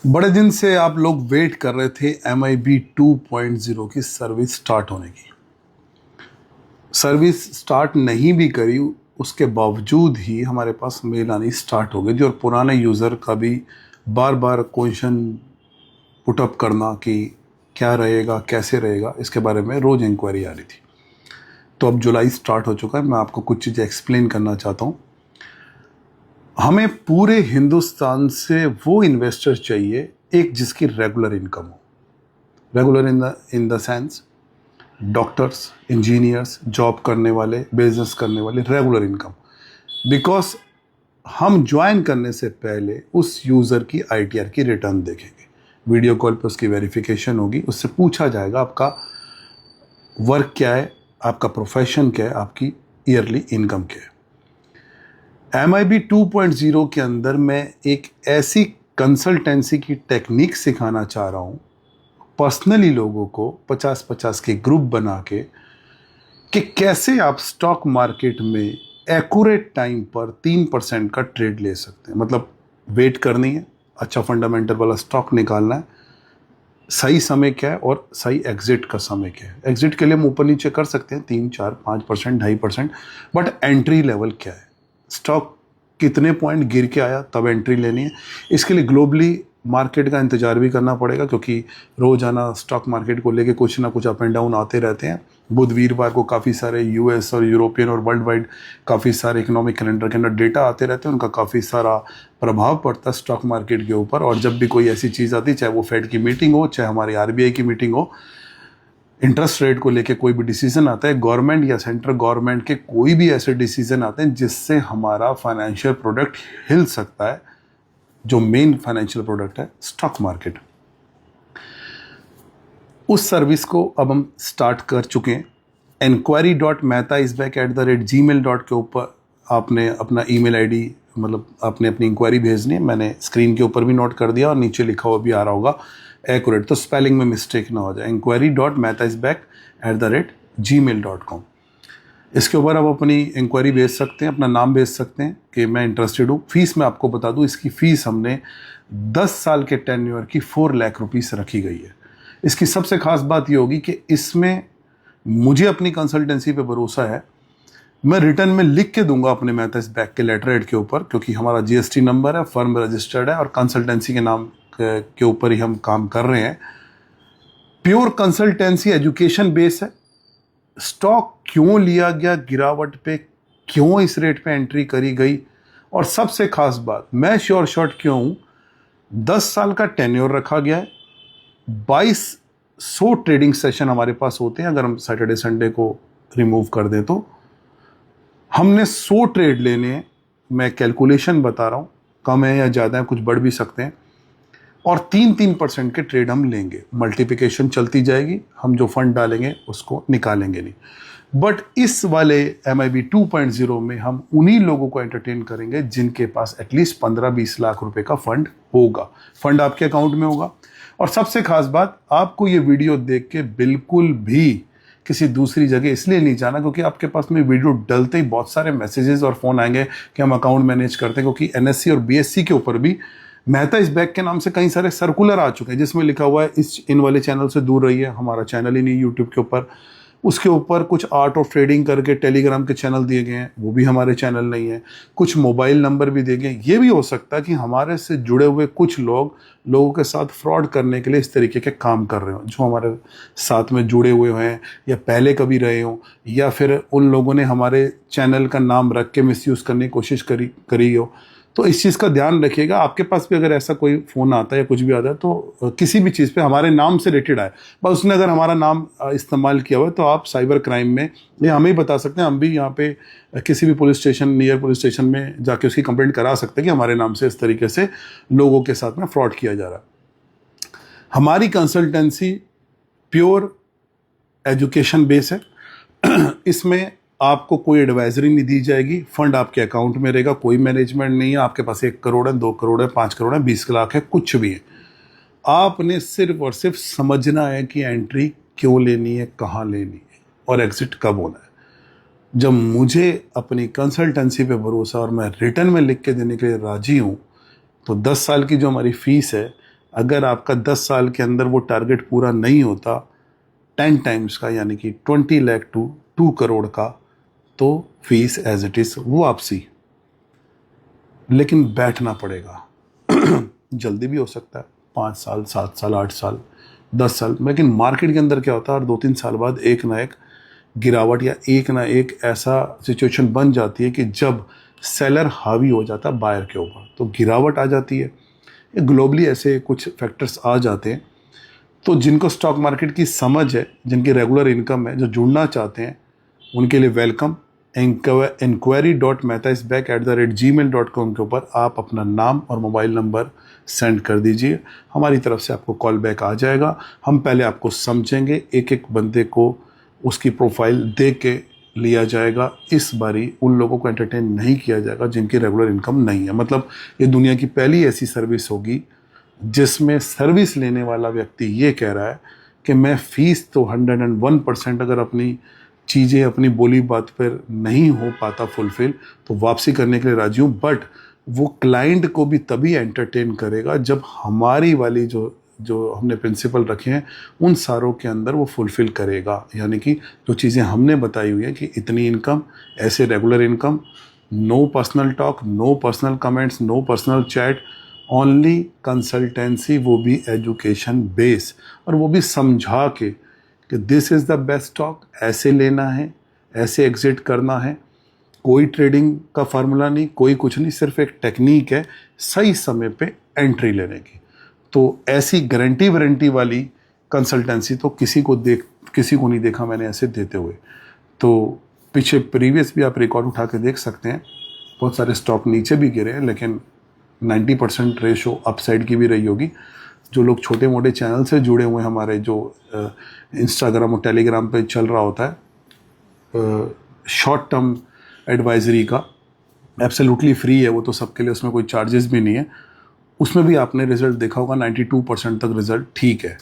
बड़े दिन से आप लोग वेट कर रहे थे MIB 2.0 की सर्विस स्टार्ट होने की। सर्विस स्टार्ट नहीं भी करी, उसके बावजूद ही हमारे पास मेल आनी स्टार्ट हो गई थी और पुराने यूज़र का भी बार बार क्वेश्चन पुटअप करना कि क्या रहेगा, कैसे रहेगा, इसके बारे में रोज़ इंक्वायरी आ रही थी। तो अब जुलाई स्टार्ट हो चुका है, मैं आपको कुछ चीज़ें एक्सप्लेन करना चाहता हूँ। हमें पूरे हिंदुस्तान से वो इन्वेस्टर चाहिए, एक जिसकी रेगुलर इनकम हो। Regular in the sense doctors, engineers, job करने वाले, बिजनेस करने वाले, रेगुलर इनकम। बिकॉज हम ज्वाइन करने से पहले उस यूज़र की ITR की रिटर्न देखेंगे, वीडियो कॉल पर उसकी वेरिफिकेशन होगी, उससे पूछा जाएगा आपका वर्क क्या है, आपका प्रोफेशन क्या है, आपकी ईयरली इनकम क्या है। MIB 2.0 के अंदर मैं एक ऐसी कंसल्टेंसी की टेक्निक सिखाना चाह रहा हूँ, पर्सनली लोगों को 50-50 के ग्रुप बना के, कि कैसे आप स्टॉक मार्केट में एक्यूरेट टाइम पर 3% का ट्रेड ले सकते हैं। मतलब वेट करनी है, अच्छा फंडामेंटल वाला स्टॉक निकालना है, सही समय क्या है और सही एग्जिट का समय क्या है। एग्जिट के लिए हम ऊपर नीचे कर सकते हैं 3-4-5%, 2.5%, बट एंट्री लेवल क्या है, स्टॉक कितने पॉइंट गिर के आया तब एंट्री लेनी है। इसके लिए ग्लोबली मार्केट का इंतजार भी करना पड़ेगा, क्योंकि रोज़ाना स्टॉक मार्केट को लेके कुछ ना कुछ अप एंड डाउन आते रहते हैं। बुध वीरवार को काफ़ी सारे US और यूरोपियन और वर्ल्ड वाइड काफ़ी सारे इकोनॉमिक कैलेंडर के अंदर डेटा आते रहते हैं, उनका काफ़ी सारा प्रभाव पड़ता है स्टॉक मार्केट के ऊपर। और जब भी कोई ऐसी चीज़ आती है, चाहे वो फेड की मीटिंग हो, चाहे हमारी RBI की मीटिंग हो, इंटरेस्ट रेट को लेके कोई भी डिसीजन आता है, गवर्नमेंट या सेंट्रल गवर्नमेंट के कोई भी ऐसे डिसीजन आते हैं जिससे हमारा फाइनेंशियल प्रोडक्ट हिल सकता है, जो मेन फाइनेंशियल प्रोडक्ट है स्टॉक मार्केट, उस सर्विस को अब हम स्टार्ट कर चुके हैं। enquiry.mehtaisback@gmail.com के ऊपर आपने अपना email ID, मतलब आपने अपनी इंक्वायरी भेजनी है। मैंने स्क्रीन के ऊपर भी नोट कर दिया और नीचे लिखा हुआ भी आ रहा होगा एक्यूरेट, तो स्पेलिंग में मिस्टेक ना हो जाए। enquiry.mehtaisback@gmail.com, इसके ऊपर आप अपनी इंक्वायरी भेज सकते हैं, अपना नाम भेज सकते हैं कि मैं इंटरेस्टेड हूँ। फीस मैं आपको बता दूँ, इसकी फ़ीस हमने 10 साल के टेन्योर की 4 लाख रुपीस रखी गई है। इसकी सबसे खास बात ये होगी कि इसमें मुझे अपनी कंसल्टेंसी पे भरोसा है। मैं रिटर्न में लिख के दूंगा अपने मेहताइसबैक के लेटर हेड के ऊपर, क्योंकि हमारा GST नंबर है, फर्म रजिस्टर्ड है और कंसल्टेंसी के नाम के ऊपर ही हम काम कर रहे हैं। प्योर कंसल्टेंसी एजुकेशन बेस है। स्टॉक क्यों लिया गया गिरावट पे, क्यों इस रेट पे एंट्री करी गई, और सबसे खास बात, मैं श्योर शॉट क्यों हूं, 10 साल का टेन्योर रखा गया है, 2200 ट्रेडिंग सेशन हमारे पास होते हैं। अगर हम सैटरडे संडे को रिमूव कर दें तो हमने 100 ट्रेड लेने हैं। मैं कैलकुलेशन बता रहा हूं, कम है या ज़्यादा है, कुछ बढ़ भी सकते हैं। और 3% के ट्रेड हम लेंगे, मल्टीप्लिकेशन चलती जाएगी, हम जो फंड डालेंगे उसको निकालेंगे नहीं। बट इस वाले MIB 2.0 में हम उन्हीं लोगों को एंटरटेन करेंगे जिनके पास एटलीस्ट 15-20 लाख रुपए का फंड होगा, फंड आपके अकाउंट में होगा। और सबसे खास बात, आपको ये वीडियो देख के बिल्कुल भी किसी दूसरी जगह इसलिए नहीं जाना, क्योंकि आपके पास में वीडियो डलते ही बहुत सारे मैसेजेस और फ़ोन आएंगे कि हम अकाउंट मैनेज करते हैं, क्योंकि NSE और BSE के ऊपर भी मेहताइसबैक के नाम से कई सारे सर्कुलर आ चुके हैं जिसमें लिखा हुआ है इन वाले चैनल से दूर रहिए। हमारा चैनल ही नहीं यूट्यूब के ऊपर, उसके ऊपर कुछ आर्ट ऑफ ट्रेडिंग करके टेलीग्राम के चैनल दिए गए हैं, वो भी हमारे चैनल नहीं है। कुछ मोबाइल नंबर भी दिए गए। ये भी हो सकता है कि हमारे से जुड़े हुए कुछ लोगों के साथ फ्रॉड करने के लिए इस तरीके के काम कर रहे हो, जो हमारे साथ में जुड़े हुए हैं या पहले कभी रहे हो, या फिर उन लोगों ने हमारे चैनल का नाम रख के मिसयूज़ करने की कोशिश करी हो। तो इस चीज़ का ध्यान रखिएगा। आपके पास भी अगर ऐसा कोई फ़ोन आता है या कुछ भी आता है, तो किसी भी चीज़ पे हमारे नाम से रिलेटेड आए, बस उसने अगर हमारा नाम इस्तेमाल किया हुआ है, तो आप साइबर क्राइम में ये हमें ही बता सकते हैं। हम भी यहाँ पे किसी भी police station, near police station में जाके उसकी कंप्लेंट करा सकते हैं कि हमारे नाम से इस तरीके से लोगों के साथ में फ्रॉड किया जा रहा है। हमारी कंसल्टेंसी प्योर एजुकेशन बेस है। इसमें आपको कोई एडवाइजरी नहीं दी जाएगी, फंड आपके अकाउंट में रहेगा, कोई मैनेजमेंट नहीं है। आपके पास 1 करोड़ है, 2 करोड़ है, 5 करोड़ है, 20 लाख है, कुछ भी है, आपने सिर्फ और सिर्फ समझना है कि एंट्री क्यों लेनी है, कहाँ लेनी है और एग्जिट कब होना है। जब मुझे अपनी कंसल्टेंसी पे भरोसा और मैं रिटर्न में लिख के देने के लिए राजी हूँ, तो 10 साल की जो हमारी फीस है अगर आपका 10 साल के अंदर वो टारगेट पूरा नहीं होता 10 टाइम्स का, यानी कि 20 लाख टू 2 करोड़ का, तो फीस एज इट इज़ वो वापसी। लेकिन बैठना पड़ेगा। जल्दी भी हो सकता है, 5 साल, 7 साल, 8 साल, 10 साल, लेकिन मार्केट के अंदर क्या होता है, और 2-3 साल बाद एक ना एक गिरावट या एक ना एक ऐसा सिचुएशन बन जाती है कि जब सेलर हावी हो जाता है बायर के ऊपर, तो गिरावट आ जाती है। ग्लोबली ऐसे कुछ फैक्टर्स आ जाते हैं। तो जिनको स्टॉक मार्केट की समझ है, जिनकी रेगुलर इनकम है, जो जुड़ना चाहते हैं, उनके लिए वेलकम। enquiry.mehtaisbag@gmail.com के ऊपर आप अपना नाम और मोबाइल नंबर सेंड कर दीजिए। हमारी तरफ से आपको कॉल बैक आ जाएगा। हम पहले आपको समझेंगे, एक एक बंदे को उसकी प्रोफाइल दे के लिया जाएगा। इस बारी उन लोगों को एंटरटेन नहीं किया जाएगा जिनकी रेगुलर इनकम नहीं है। मतलब ये दुनिया की पहली ऐसी सर्विस होगी जिसमें सर्विस लेने वाला व्यक्ति ये कह रहा है कि मैं फ़ीस तो 101% अगर अपनी चीज़ें, अपनी बोली बात पर नहीं हो पाता फुलफिल, तो वापसी करने के लिए राजी हूँ। बट वो क्लाइंट को भी तभी एंटरटेन करेगा जब हमारी वाली जो जो हमने प्रिंसिपल रखे हैं उन सारों के अंदर वो फुलफिल करेगा। यानी कि जो चीज़ें हमने बताई हुई हैं कि इतनी इनकम, ऐसे regular income, no personal talk, no personal comments, no personal chat, only consultancy, वो भी एजुकेशन बेस, और वो भी समझा के कि this is the best stock, ऐसे लेना है, ऐसे एग्जिट करना है। कोई ट्रेडिंग का फार्मूला नहीं, कोई कुछ नहीं, सिर्फ एक टेक्निक है सही समय पे एंट्री लेने की। तो ऐसी गारंटी वारंटी वाली कंसल्टेंसी तो किसी को नहीं देखा मैंने ऐसे देते हुए। तो पीछे प्रीवियस भी आप रिकॉर्ड उठा के देख सकते हैं, बहुत सारे स्टॉक नीचे भी गिरे हैं, लेकिन 90% रेशो अपसाइड की भी रही होगी। जो लोग छोटे मोटे चैनल से जुड़े हुए हैं, हमारे जो इंस्टाग्राम और टेलीग्राम पे चल रहा होता है शॉर्ट टर्म एडवाइजरी का, एब्सोल्युटली फ्री है वो तो सबके लिए, उसमें कोई चार्जेस भी नहीं है। उसमें भी आपने रिजल्ट देखा होगा, 92% तक रिजल्ट ठीक है।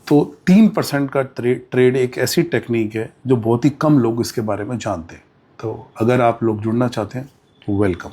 तो 3% का ट्रेड एक ऐसी टेक्निक है जो बहुत ही कम लोग इसके बारे में जानते हैं। तो अगर आप लोग जुड़ना चाहते हैं तो वेलकम।